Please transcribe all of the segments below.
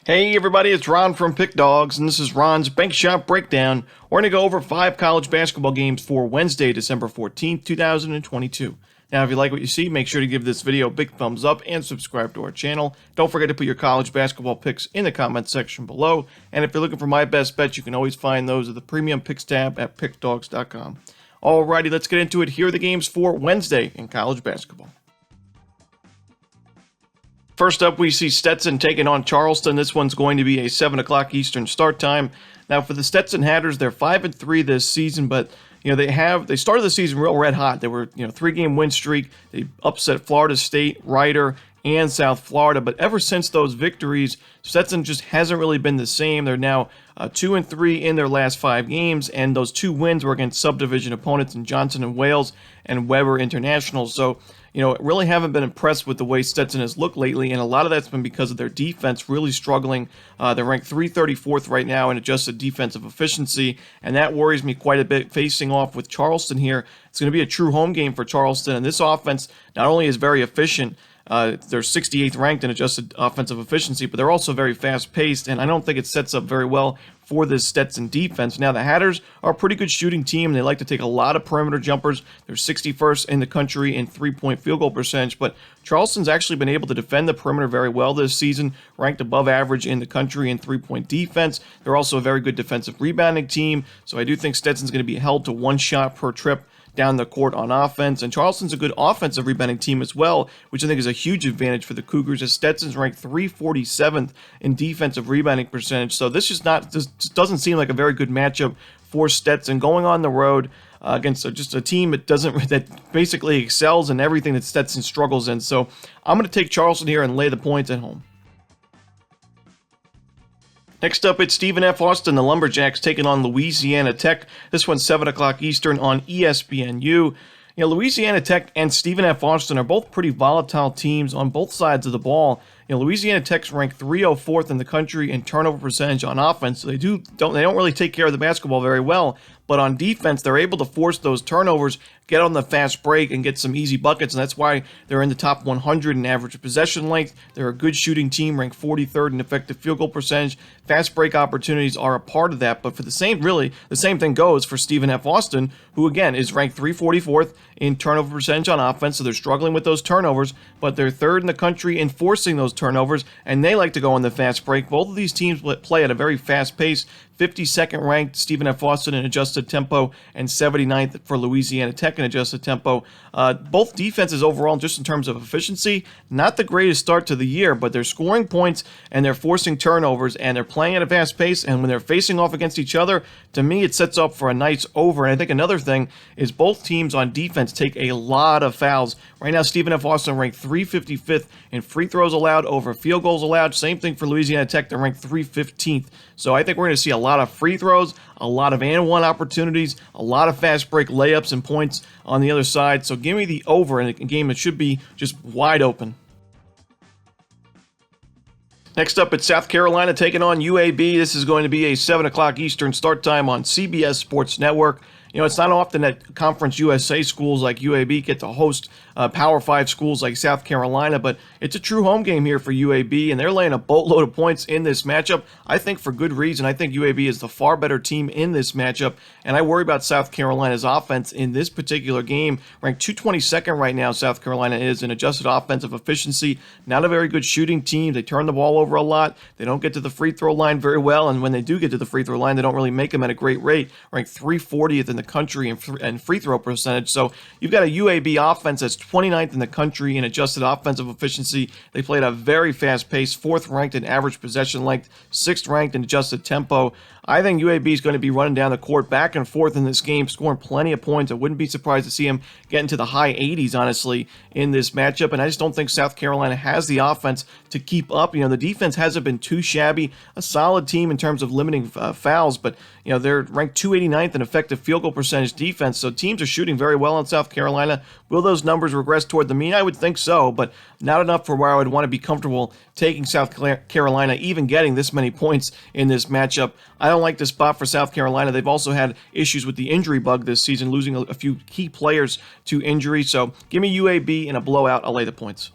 Hey everybody, it's Ron from Pick Dawgz, and this is Ron's Bank Shot Breakdown. We're going to go over 5 college basketball games for Wednesday, December 14th, 2022. Now, if you like what you see, make sure to give this video a big thumbs up and subscribe to our channel. Don't forget to put your college basketball picks in the comment section below. And if you're looking for my best bets, you can always find those at the Premium Picks tab at pickdawgz.com. Alrighty, let's get into it. Here are the games for Wednesday in college basketball. First up, we see Stetson taking on Charleston. This one's going to be a 7 o'clock Eastern start time. Now, for the Stetson Hatters, they're 5-3 this season, but they started the season real red hot. They were 3-game win streak. They upset Florida State, Rider, and South Florida. But ever since those victories, Stetson just hasn't really been the same. They're now 2-3 in their last 5 games, and those 2 wins were against subdivision opponents in Johnson and Wales and Weber International. So, really haven't been impressed with the way Stetson has looked lately, and a lot of that's been because of their defense really struggling. They're ranked 334th right now in adjusted defensive efficiency, and that worries me quite a bit facing off with Charleston here. It's going to be a true home game for Charleston, and this offense not only is very efficient, they're 68th ranked in adjusted offensive efficiency, but they're also very fast-paced, and I don't think it sets up very well for this Stetson defense. Now, the Hatters are a pretty good shooting team. They like to take a lot of perimeter jumpers. They're 61st in the country in three-point field goal percentage, but Charleston's actually been able to defend the perimeter very well this season, ranked above average in the country in three-point defense. They're also a very good defensive rebounding team, so I do think Stetson's going to be held to 1 shot per trip down the court on offense, and Charleston's a good offensive rebounding team as well, which I think is a huge advantage for the Cougars, as Stetson's ranked 347th in defensive rebounding percentage. So this just doesn't seem like a very good matchup for Stetson going on the road against just a team that basically excels in everything that Stetson struggles in. So I'm going to take Charleston here and lay the points at home. Next up, it's Stephen F. Austin, the Lumberjacks, taking on Louisiana Tech. This one's 7 o'clock Eastern on ESPNU. Louisiana Tech and Stephen F. Austin are both pretty volatile teams on both sides of the ball. Louisiana Tech's ranked 304th in the country in turnover percentage on offense. So they don't really take care of the basketball very well, but on defense, they're able to force those turnovers, get on the fast break, and get some easy buckets, and that's why they're in the top 100 in average possession length. They're a good shooting team, ranked 43rd in effective field goal percentage. Fast break opportunities are a part of that, but the same thing goes for Stephen F. Austin, who again is ranked 344th in turnover percentage on offense, so they're struggling with those turnovers, but they're 3rd in the country in forcing those turnovers, and they like to go on the fast break. Both of these teams play at a very fast pace. 52nd ranked Stephen F. Austin in adjusted tempo, and 79th for Louisiana Tech in adjusted tempo. Both defenses overall, just in terms of efficiency, not the greatest start to the year, but they're scoring points and they're forcing turnovers and they're playing at a fast pace, and when they're facing off against each other, to me it sets up for a nice over. And I think another thing is both teams on defense take a lot of fouls. Right now, Stephen F. Austin ranked 355th in free throws allowed over field goals allowed. Same thing for Louisiana Tech, they're ranked 315th. So I think we're going to see a lot of free throws, a lot of and-one opportunities, a lot of fast break layups and points on the other side. So give me the over in a game that should be just wide open. Next up, it's South Carolina taking on UAB. This is going to be a 7 o'clock Eastern start time on CBS Sports Network. It's not often that Conference USA schools like UAB get to host Power 5 schools like South Carolina, but it's a true home game here for UAB, and they're laying a boatload of points in this matchup, I think for good reason. I think UAB is the far better team in this matchup, and I worry about South Carolina's offense in this particular game. Ranked 222nd right now, South Carolina is in adjusted offensive efficiency. Not a very good shooting team. They turn the ball over a lot. They don't get to the free throw line very well, and when they do get to the free throw line, they don't really make them at a great rate. Ranked 340th in the country in free throw percentage. So you've got a UAB offense that's 29th in the country in adjusted offensive efficiency. They play at a very fast pace, 4th ranked in average possession length, 6th ranked in adjusted tempo. I think UAB is going to be running down the court back and forth in this game, scoring plenty of points. I wouldn't be surprised to see him get into the high 80s, honestly, in this matchup. And I just don't think South Carolina has the offense to keep up. The defense hasn't been too shabby. A solid team in terms of limiting fouls, but they're ranked 289th in effective field goal percentage defense. So teams are shooting very well in South Carolina. Will those numbers regress toward the mean? I would think so, but not enough for where I would want to be comfortable taking South Carolina, even getting this many points in this matchup. I don't like this spot for South Carolina. They've also had issues with the injury bug this season, losing a few key players to injury. So give me UAB in a blowout. I'll lay the points.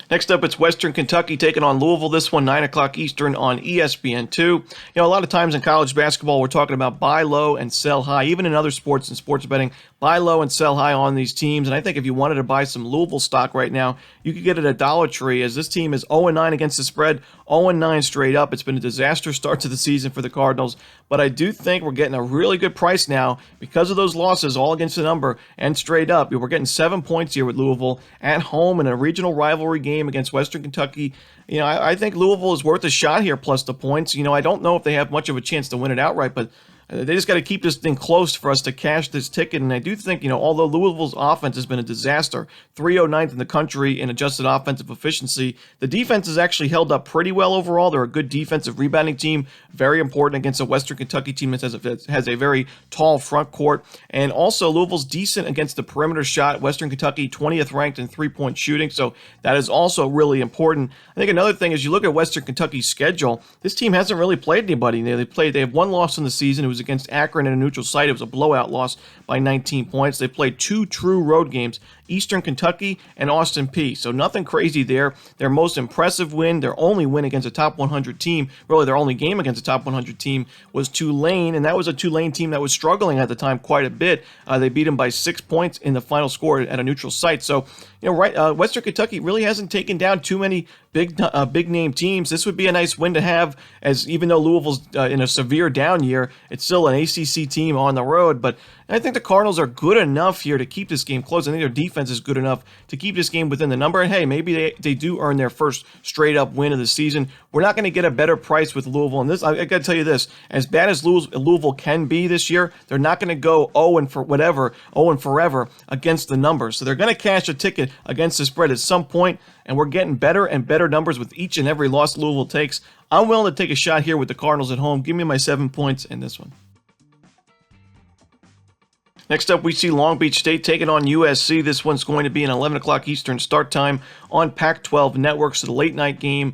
Next up, it's Western Kentucky taking on Louisville. This one, 9 o'clock Eastern on ESPN2. You know, a lot of times in college basketball, we're talking about buy low and sell high. Even in other sports and sports betting, buy low and sell high on these teams. And I think if you wanted to buy some Louisville stock right now, you could get it at Dollar Tree, as this team is 0-9 against the spread, 0-9 straight up. It's been a disaster start to the season for the Cardinals, but I do think we're getting a really good price now because of those losses, all against the number and straight up. We're getting 7 points here with Louisville at home in a regional rivalry game against Western Kentucky. You know, I think Louisville is worth a shot here plus the points. You know, I don't know if they have much of a chance to win it outright, but they just got to keep this thing close for us to cash this ticket. And I do think, you know, although Louisville's offense has been a disaster, 309th in the country in adjusted offensive efficiency, the defense has actually held up pretty well overall. They're a good defensive rebounding team, very important against a Western Kentucky team that has a very tall front court. And also, Louisville's decent against the perimeter shot. Western Kentucky, 20th ranked in three-point shooting, so that is also really important. I think another thing is you look at Western Kentucky's schedule, this team hasn't really played anybody. They have one loss in the season. It was against Akron in a neutral site. It was a blowout loss by 19 points. They played 2 true road games, Eastern Kentucky and Austin Peay. So nothing crazy there. Their most impressive win, their only win against a top 100 team, really their only game against a top 100 team, was Tulane, and that was a Tulane team that was struggling at the time quite a bit. They beat them by 6 points in the final score at a neutral site. So, you know, Western Kentucky really hasn't taken down too many big name teams. This would be a nice win to have, as even though Louisville's in a severe down year, it's still an ACC team on the road. But I think the Cardinals are good enough here to keep this game close. I think their defense is good enough to keep this game within the number. And hey, maybe they do earn their first straight up win of the season. We're not going to get a better price with Louisville. And this, I got to tell you this, as bad as Louisville can be this year, they're not going to go 0 forever against the numbers. So they're going to cash a ticket against the spread at some point, and we're getting better and better numbers with each and every loss Louisville takes. I'm willing to take a shot here with the Cardinals at home. Give me my 7 points in this one. Next up, we see Long Beach State taking on USC. This one's going to be an 11 o'clock Eastern start time on Pac-12 Network, so the late night game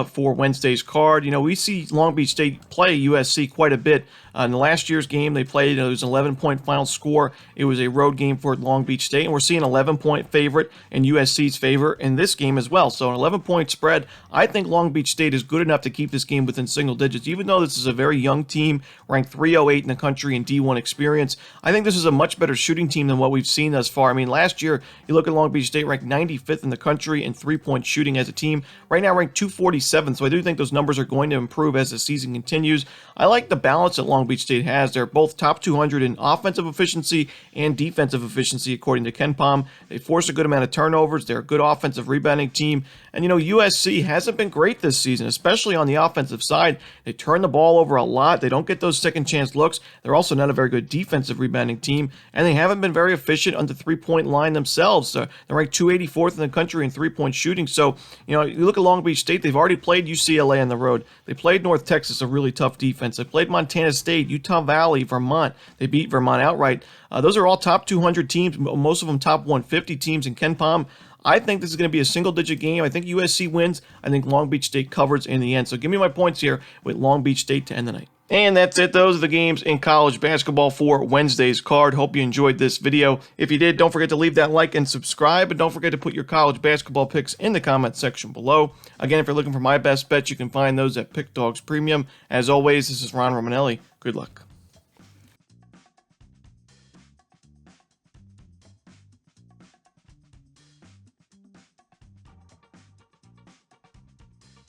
for Wednesday's card. You know, we see Long Beach State play USC quite a bit. In the last year's game, they played, it was an 11-point final score. It was a road game for Long Beach State, and we're seeing an 11-point favorite in USC's favor in this game as well. So an 11-point spread. I think Long Beach State is good enough to keep this game within single digits, even though this is a very young team, ranked 308 in the country in D1 experience. I think this is a much better shooting team than what we've seen thus far. I mean, last year, you look at Long Beach State, ranked 95th in the country in three-point shooting as a team. Right now, ranked 247th, so I do think those numbers are going to improve as the season continues. I like the balance that Long Beach State has. They're both top 200 in offensive efficiency and defensive efficiency, according to KenPom. They force a good amount of turnovers. They're a good offensive rebounding team. And, you know, USC hasn't been great this season, especially on the offensive side. They turn the ball over a lot. They don't get those second chance looks. They're also not a very good defensive rebounding team, and they haven't been very efficient on the three-point line themselves. They're ranked 284th in the country in three-point shooting. So, you know, you look at Long Beach State, they've already played UCLA on the road. They played North Texas, a really tough defense. They played Montana State, Utah Valley, Vermont. They beat Vermont outright. Those are all top 200 teams, most of them top 150 teams in KenPom. I think this is going to be a single-digit game. I think USC wins. I think Long Beach State covers in the end. So give me my points here with Long Beach State to end the night. And that's it. Those are the games in college basketball for Wednesday's card. Hope you enjoyed this video. If you did, don't forget to leave that like and subscribe. And don't forget to put your college basketball picks in the comment section below. Again, if you're looking for my best bets, you can find those at Pick Dawgz Premium. As always, this is Ron Romanelli. Good luck.